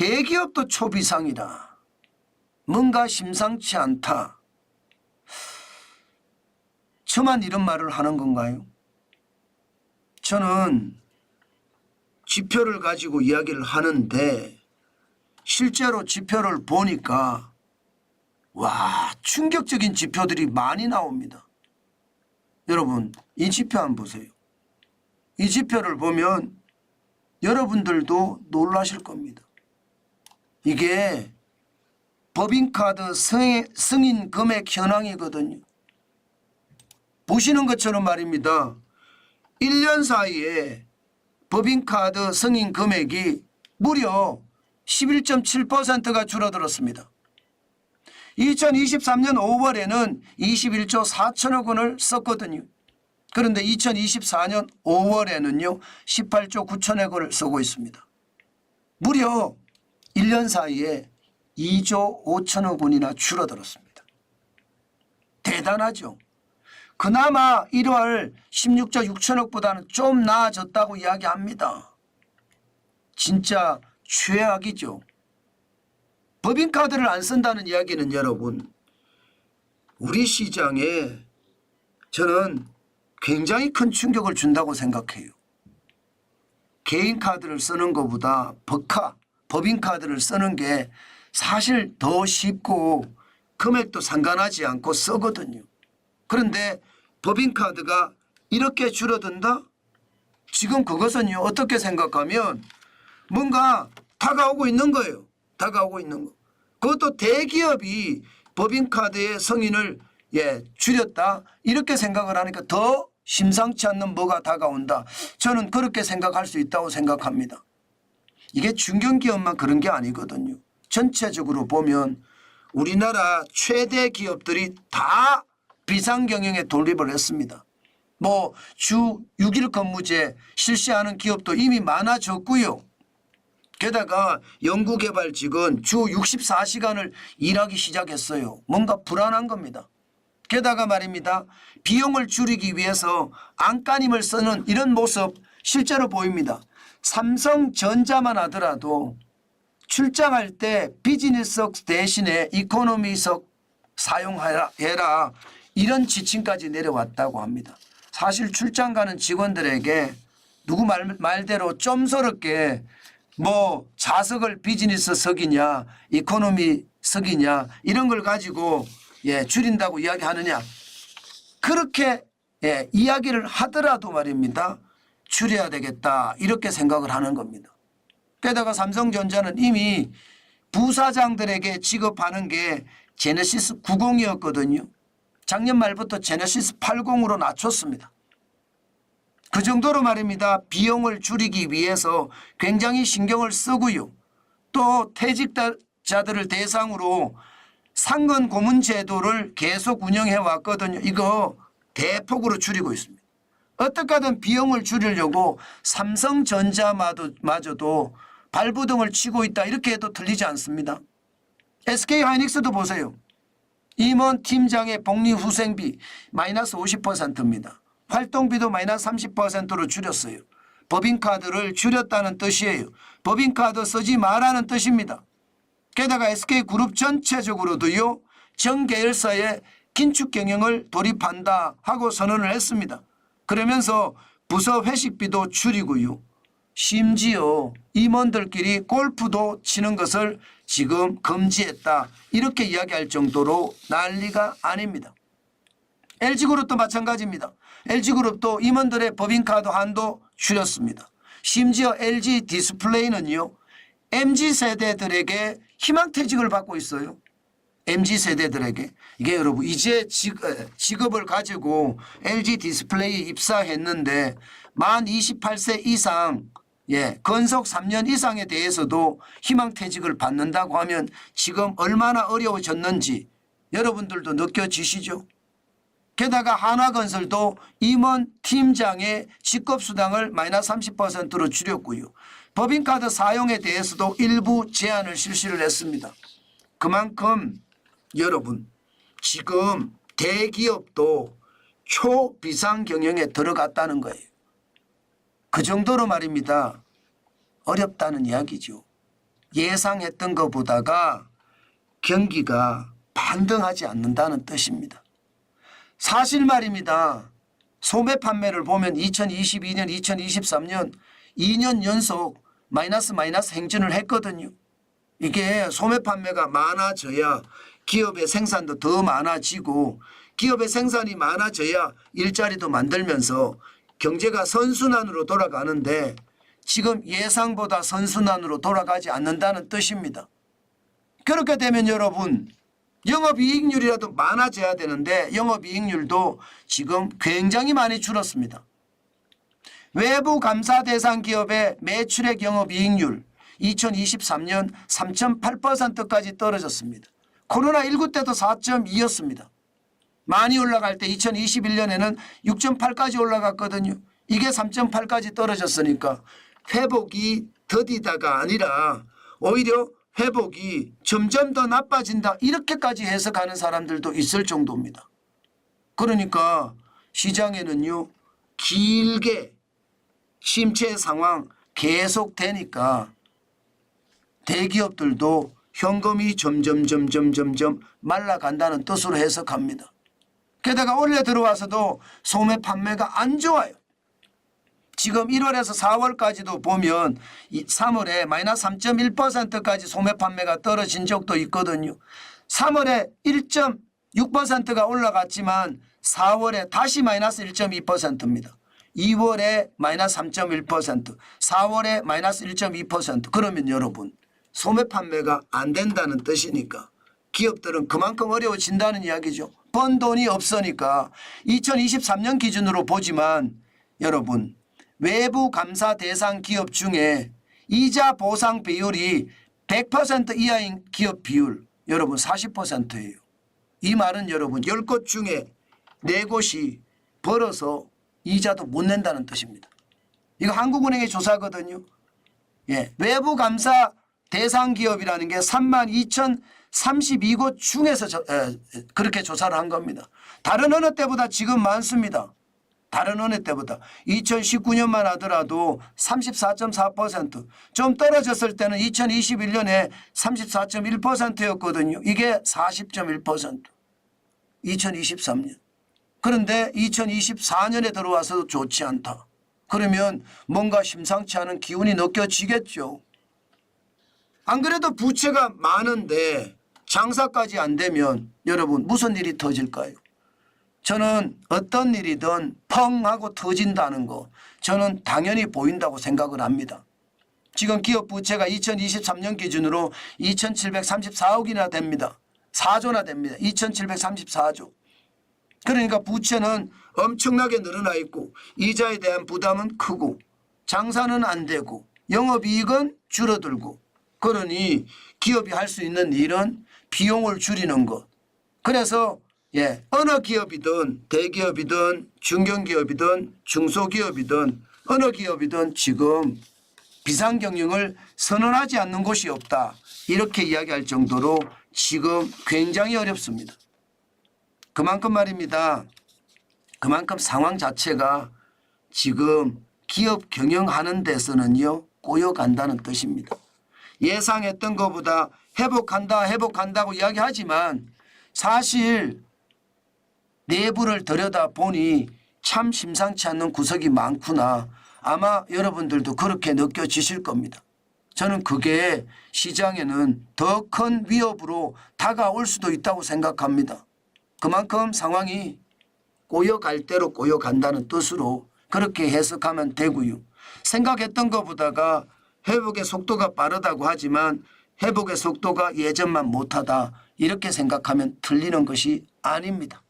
대기업도 초비상이라. 뭔가 심상치 않다. 저만 이런 말을 하는 건가요? 저는 지표를 가지고 이야기를 하는데 실제로 지표를 보니까 와, 충격적인 지표들이 많이 나옵니다. 여러분, 이 지표 한번 보세요. 이 지표를 보면 여러분들도 놀라실 겁니다. 이게 법인카드 승인 금액 현황이거든요. 보시는 것처럼 말입니다. 1년 사이에 법인카드 승인 금액이 무려 11.7%가 줄어들었습니다. 2023년 5월에는 21조 4천억 원을 썼거든요. 그런데 2024년 5월에는요 18조 9천억 원을 쓰고 있습니다. 무려 1년 사이에 2조 5천억 원이나 줄어들었습니다. 대단하죠. 그나마 1월 16조 6천억보다는 좀 나아졌다고 이야기합니다. 진짜 최악이죠. 법인카드를 안 쓴다는 이야기는 여러분, 우리 시장에 저는 굉장히 큰 충격을 준다고 생각해요. 개인카드를 쓰는 것보다 법인카드를 쓰는 게 사실 더 쉽고 금액도 상관하지 않고 쓰거든요. 그런데 법인카드가 이렇게 줄어든다? 지금 그것은요 어떻게 생각하면 뭔가 다가오고 있는 거예요. 다가오고 있는 거. 그것도 대기업이 법인카드의 성인을 줄였다 이렇게 생각을 하니까 더 심상치 않는 뭐가 다가온다. 저는 그렇게 생각할 수 있다고 생각합니다. 이게 중견기업만 그런 게 아니거든요. 전체적으로 보면 우리나라 최대 기업들이 다 비상경영에 돌입을 했습니다. 뭐 주 6일 근무제 실시하는 기업도 이미 많아졌고요. 게다가 연구개발직은 주 64시간을 일하기 시작했어요. 뭔가 불안한 겁니다. 게다가 말입니다. 비용을 줄이기 위해서 안간힘을 쓰는 이런 모습 실제로 보입니다. 삼성전자만 하더라도 출장할 때 비즈니스석 대신에 이코노미석 사용해라 이런 지침까지 내려왔다고 합니다. 사실 출장 가는 직원들에게 누구 말대로 좀스럽게 뭐 좌석을 비즈니스석이냐 이코노미석이냐 이런 걸 가지고 줄인다고 이야기하느냐 그렇게 이야기를 하더라도 말입니다. 줄여야 되겠다 이렇게 생각을 하는 겁니다. 게다가 삼성전자는 이미 부사장들에게 지급하는 게 제네시스 90이었거든요. 작년 말부터 제네시스 80으로 낮췄습니다. 그 정도로 말입니다. 비용을 줄이기 위해서 굉장히 신경을 쓰고요. 또 퇴직자들을 대상으로 상근 고문 제도를 계속 운영해 왔거든요. 이거 대폭으로 줄이고 있습니다. 어떻게 하든 비용을 줄이려고 삼성전자마저도 발부등을 치고 있다 이렇게 해도 틀리지 않습니다. SK하이닉스도 보세요. 임원 팀장의 복리후생비 마이너스 50%입니다. 활동비도 마이너스 30%로 줄였어요. 법인카드를 줄였다는 뜻이에요. 법인카드 쓰지 말라는 뜻입니다. 게다가 SK그룹 전체적으로도요. 정계열사의 긴축 경영을 돌입한다 하고 선언을 했습니다. 그러면서 부서 회식비도 줄이고요. 심지어 임원들끼리 골프도 치는 것을 지금 금지했다 이렇게 이야기할 정도로 난리가 아닙니다. LG그룹도 마찬가지입니다. LG그룹도 임원들의 법인카드 한도 줄였습니다. 심지어 LG디스플레이는요. MZ세대들에게 희망퇴직을 받고 있어요. MZ세대들에게. 이게 여러분 이제 직업을 가지고 LG디스플레이에 입사했는데 만 28세 이상 근속 3년 이상에 대해서도 희망퇴직을 받는다고 하면 지금 얼마나 어려워졌는지 여러분들도 느껴지시죠? 게다가 한화건설도 임원 팀장의 직급수당을 마이너스 30%로 줄였고요. 법인카드 사용에 대해서도 일부 제한을 실시를 했습니다. 그만큼 여러분 지금 대기업도 초비상경영에 들어갔다는 거예요. 그 정도로 말입니다. 어렵다는 이야기죠. 예상했던 것보다가 경기가 반등하지 않는다는 뜻입니다. 사실 말입니다. 소매 판매를 보면 2022년, 2023년 2년 연속 마이너스 행진을 했거든요. 이게 소매 판매가 많아져야 기업의 생산도 더 많아지고 기업의 생산이 많아져야 일자리도 만들면서 경제가 선순환으로 돌아가는데 지금 예상보다 선순환으로 돌아가지 않는다는 뜻입니다. 그렇게 되면 여러분 영업이익률이라도 많아져야 되는데 영업이익률도 지금 굉장히 많이 줄었습니다. 외부 감사 대상 기업의 매출액 영업이익률 2023년 3.8%까지 떨어졌습니다. 코로나19 때도 4.2였습니다. 많이 올라갈 때 2021년에는 6.8까지 올라갔거든요. 이게 3.8까지 떨어졌으니까 회복이 더디다가 아니라 오히려 회복이 점점 더 나빠진다 이렇게까지 해석하는 사람들도 있을 정도입니다. 그러니까 시장에는요 길게 침체 상황 계속되니까 대기업들도 현금이 점점 말라간다는 뜻으로 해석합니다. 게다가 올해 들어와서도 소매 판매가 안 좋아요. 지금 1월에서 4월까지도 보면 3월에 마이너스 3.1%까지 소매 판매가 떨어진 적도 있거든요. 3월에 1.6%가 올라갔지만 4월에 다시 마이너스 1.2%입니다. 2월에 마이너스 3.1%, 4월에 마이너스 1.2%. 그러면 여러분 소매 판매가 안 된다는 뜻이니까 기업들은 그만큼 어려워진다는 이야기죠. 번 돈이 없으니까 2023년 기준으로 보지만 여러분 외부 감사 대상 기업 중에 이자 보상 비율이 100% 이하인 기업 비율 여러분 40%예요. 이 말은 여러분 10곳 중에 4곳이 벌어서 이자도 못 낸다는 뜻입니다. 이거 한국은행의 조사거든요. 예, 외부 감사 대상 기업이라는 게 32,032곳 중에서 그렇게 조사를 한 겁니다. 다른 어느 때보다 지금 많습니다. 다른 어느 때보다 2019년만 하더라도 34.4%, 좀 떨어졌을 때는 2021년에 34.1%였거든요. 이게 40.1%. 2023년. 그런데 2024년에 들어와서도 좋지 않다. 그러면 뭔가 심상치 않은 기운이 느껴지겠죠. 안 그래도 부채가 많은데 장사까지 안 되면 여러분 무슨 일이 터질까요? 저는 어떤 일이든 펑 하고 터진다는 거 저는 당연히 보인다고 생각을 합니다. 지금 기업 부채가 2023년 기준으로 2,734억이나 됩니다. 4조나 됩니다. 2,734조. 그러니까 부채는 엄청나게 늘어나 있고 이자에 대한 부담은 크고 장사는 안 되고 영업이익은 줄어들고 그러니 기업이 할 수 있는 일은 비용을 줄이는 것. 그래서 어느 기업이든 대기업이든 중견기업이든 중소기업이든 어느 기업이든 지금 비상경영을 선언하지 않는 곳이 없다. 이렇게 이야기할 정도로 지금 굉장히 어렵습니다. 그만큼 말입니다. 그만큼 상황 자체가 지금 기업 경영하는 데서는요 꼬여간다는 뜻입니다. 예상했던 것보다 회복한다고 이야기하지만 사실 내부를 들여다보니 참 심상치 않는 구석이 많구나. 아마 여러분들도 그렇게 느껴지실 겁니다. 저는 그게 시장에는 더 큰 위협으로 다가올 수도 있다고 생각합니다. 그만큼 상황이 꼬여갈 대로 꼬여간다는 뜻으로 그렇게 해석하면 되고요. 생각했던 것보다가 회복의 속도가 빠르다고 하지만 회복의 속도가 예전만 못하다 이렇게 생각하면 틀리는 것이 아닙니다.